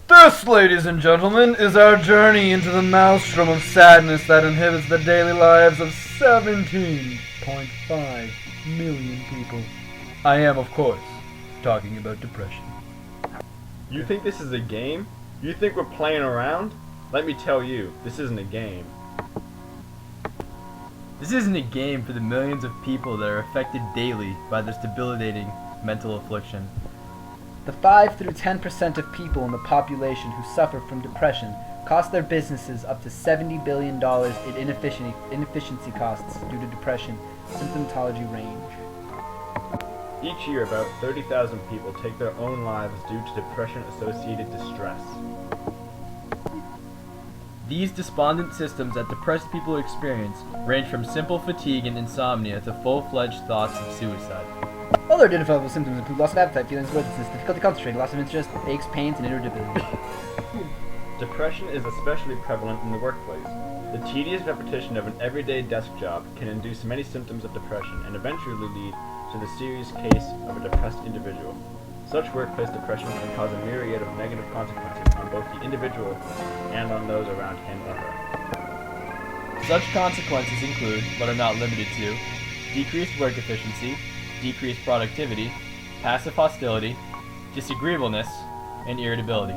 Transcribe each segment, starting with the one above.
This, ladies and gentlemen, is our journey into the maelstrom of sadness that inhibits the daily lives of 17.5 million people. I am, of course, talking about depression. You think this is a game? You think we're playing around? Let me tell you, this isn't a game. This isn't a game for the millions of people that are affected daily by this debilitating mental affliction. The 5 through 10% of people in the population who suffer from depression cost their businesses up to $70 billion in inefficiency costs due to depression symptomatology range. Each year, about 30,000 people take their own lives due to depression-associated distress. These despondent symptoms that depressed people experience range from simple fatigue and insomnia to full-fledged thoughts of suicide. Other identifiable symptoms include loss of appetite, feelings of worthlessness, difficulty concentrating, loss of interest, aches, pains, and irritability. Depression is especially prevalent in the workplace. The tedious repetition of an everyday desk job can induce many symptoms of depression and eventually lead to the serious case of a depressed individual. Such workplace depression can cause a myriad of negative consequences on both the individual and on those around him or her. Such consequences include, but are not limited to, decreased work efficiency, decreased productivity, passive hostility, disagreeableness, and irritability.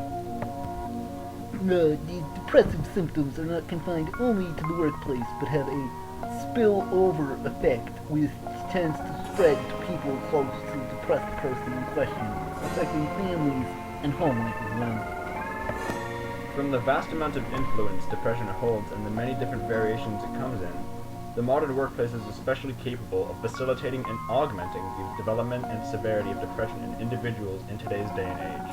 These depressive symptoms are not confined only to the workplace, but have a spillover effect, which tends to spread to people close to the depressed person in question, affecting families and home life as well. From the vast amount of influence depression holds and the many different variations it comes in, the modern workplace is especially capable of facilitating and augmenting the development and severity of depression in individuals in today's day and age.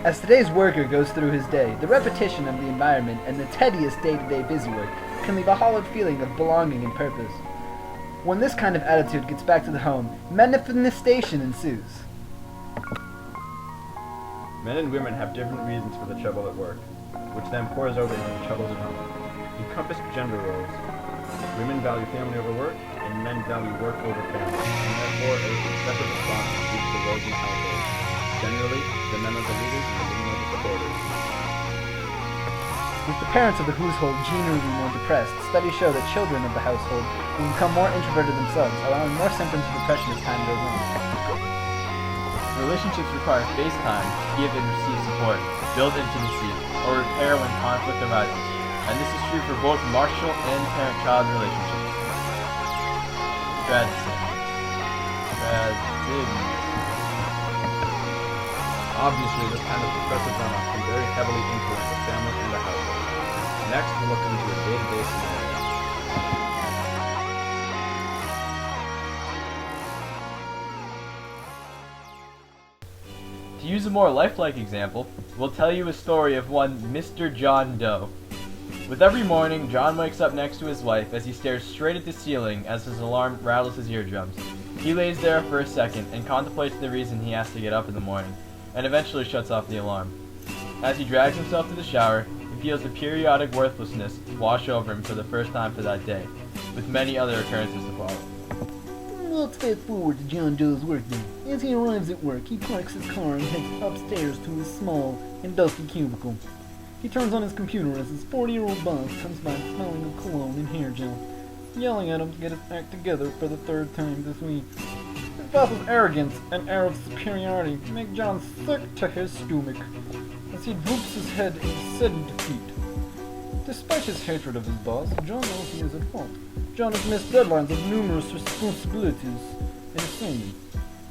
As today's worker goes through his day, the repetition of the environment and the tedious day-to-day busywork can leave a hollowed feeling of belonging and purpose. When this kind of attitude gets back to the home, manifestation ensues. Men and women have different reasons for the trouble at work, which then pours over into the troubles at home. Encompassed gender roles. Women value family over work, and men value work over family, and therefore a separate response to each of the roles in the household. Generally, the men are the leaders and the women are the supporters. With the parents of the household generally more depressed, studies show that children of the household will become more introverted themselves, allowing more symptoms of depression as time goes on. Relationships require face time to give and receive support, build intimacy, or repair when conflict arises, and this is true for both martial and parent-child relationships. Tragedy. Obviously, this kind of depressive runoff can very heavily influence the family and the household. Next, we'll look into a day-to-day scenario. To use a more lifelike example, we'll tell you a story of one Mr. John Doe. With every morning, John wakes up next to his wife as he stares straight at the ceiling as his alarm rattles his eardrums. He lays there for a second and contemplates the reason he has to get up in the morning, and eventually shuts off the alarm. As he drags himself to the shower, he feels the periodic worthlessness wash over him for the first time for that day, with many other occurrences to follow. Let's fast forward to John Doe's workday. As he arrives at work, he parks his car and heads upstairs to his small and dusty cubicle. He turns on his computer as his 40-year-old boss comes by smelling of cologne and hair gel, yelling at him to get his act together for the third time this week. His boss's arrogance and air of superiority make John sick to his stomach as he droops his head in sudden defeat. Despite his hatred of his boss, John knows he is at fault. John has missed deadlines of numerous responsibilities and assignments.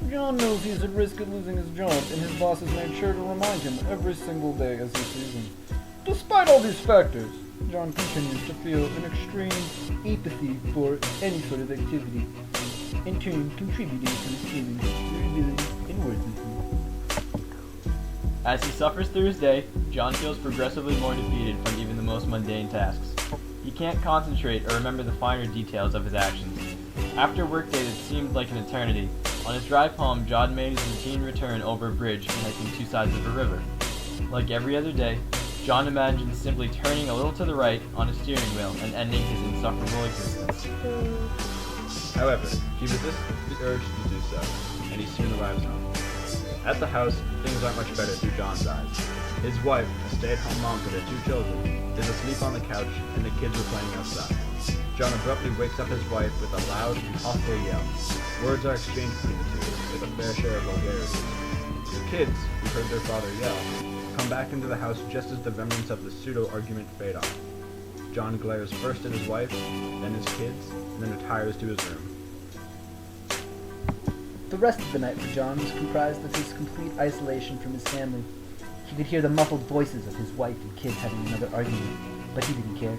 John knows he is at risk of losing his job, and his boss has made sure to remind him every single day as he sees him. Despite all these factors, John continues to feel an extreme apathy for any sort of activity, in turn contributing to his feelings of irritability and worthlessness. As he suffers through his day, John feels progressively more defeated from even the most mundane tasks. He can't concentrate or remember the finer details of his actions. After a workday that seemed like an eternity, on his drive home, John made his routine return over a bridge connecting two sides of a river. Like every other day, John imagined simply turning a little to the right on his steering wheel and ending his insufferable existence. However, he resists the urge to do so, and he soon arrives home. At the house, things aren't much better through John's eyes. His wife, a stay-at-home mom for their 2 children, is asleep on the couch and the kids are playing outside. John abruptly wakes up his wife with a loud and hostile yell. Words are exchanged between the two, with a fair share of vulgarities. The kids, who heard their father yell, come back into the house just as the remnants of the pseudo-argument fade off. John glares first at his wife, then his kids, and then retires to his room. The rest of the night for John was comprised of his complete isolation from his family. He could hear the muffled voices of his wife and kids having another argument, but he didn't care.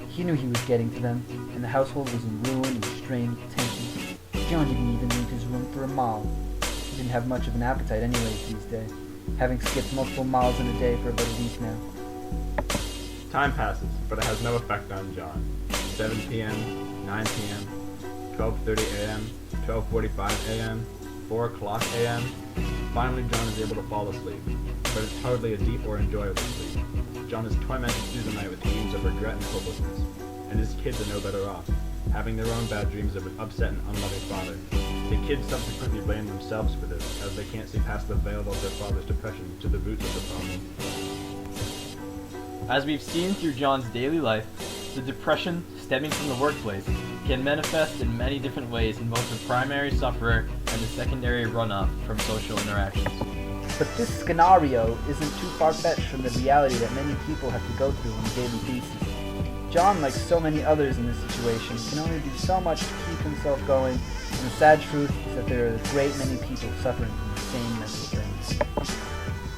He knew he was getting to them, and the household was in ruin and strained tension. John didn't even leave his room for a mile. He didn't have much of an appetite anyways these days, having skipped multiple miles in a day for about a week now. Time passes, but it has no effect on John. 7 p.m., 9 p.m., 12:30 a.m., 12:45 a.m., 4 o'clock a.m. Finally, John is able to fall asleep, but it's hardly a deep or enjoyable sleep. John is tormented through the night with dreams of regret and hopelessness, and his kids are no better off, having their own bad dreams of an upset and unloving father. The kids subsequently blame themselves for this, as they can't see past the veil of their father's depression to the roots of the problem. As we've seen through John's daily life, the depression stemming from the workplace can manifest in many different ways in both the primary sufferer and the secondary runoff from social interactions. But this scenario isn't too far-fetched from the reality that many people have to go through on a daily basis. John, like so many others in this situation, can only do so much to keep himself going, and the sad truth is that there are a great many people suffering from the same mental things.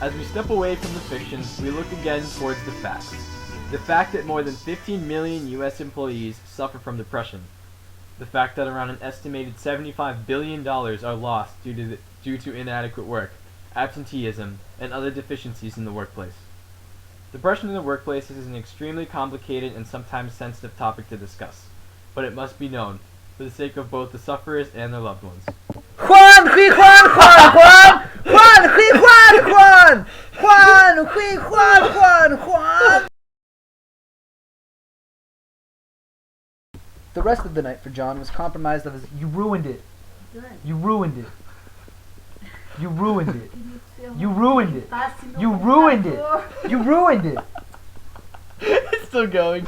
As we step away from the fiction, we look again towards the facts. The fact that more than 15 million U.S. employees suffer from depression. The fact that around an estimated $75 billion are lost due to inadequate work, absenteeism, and other deficiencies in the workplace. Depression in the workplace is an extremely complicated and sometimes sensitive topic to discuss, but it must be known, for the sake of both the sufferers and their loved ones. Juan, hui, Juan, Juan, Juan! Juan, hui, Juan, Juan! Juan, hui, Juan, Juan, Juan! The rest of the night for John was compromised of his... You ruined it. You ruined it. You ruined it. You ruined it. You ruined it. You ruined it. It's still going.